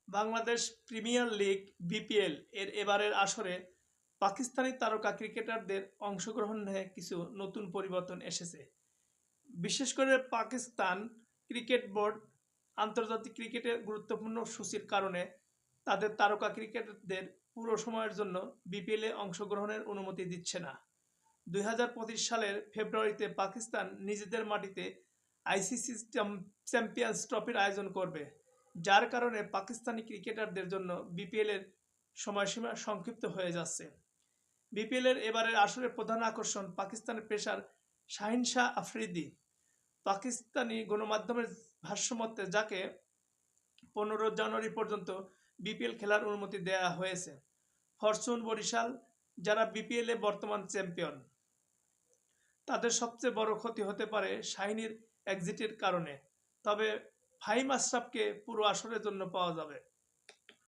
Bangladesh premier league BPL এর এবারের আসরে পাকিস্তানি তারকা ক্রিকেটারদের অংশগ্রহণ নিয়ে কিছু নতুন পরিবর্তন এসেছে। বিশেষ করে পাকিস্তান ক্রিকেট বোর্ড আন্তর্জাতিক ক্রিকেটের গুরুত্বপূর্ণ সূচির কারণে তাদের তারকা ক্রিকেটারদের পুরো সময়ের জন্য বিপিএলে অংশগ্রহণের অনুমতি দিচ্ছে না। ২০২৫ সালের ফেব্রুয়ারিতে পাকিস্তান নিজেদের মাটিতে আইসিসি চ্যাম্পিয়ন্স ট্রফির আয়োজন করবে, যার কারণে পাকিস্তানি ক্রিকেটারদের জন্য বিপিএলের সময়সীমা সংক্ষিপ্ত হয়ে যাচ্ছে। বিপিএলের এবারের আসরের প্রধান আকর্ষণ পাকিস্তানের পেসার শাহিন শাহ আফ্রিদি। পাকিস্তানি গণমাধ্যমের ভাষ্যমতে যাকে 15 জানুয়ারি পর্যন্ত বিপিএল খেলার অনুমতি দেওয়া হয়েছে। ফরচুন বরিশাল, যারা বিপিএলে বর্তমান চ্যাম্পিয়ন, তাদের সবচেয়ে বড় ক্ষতি হতে পারে শাহিনের এক্সিটের কারণে। তবে ফাহিম আশরাফকে পুরো আসরের জন্য পাওয়া যাবে।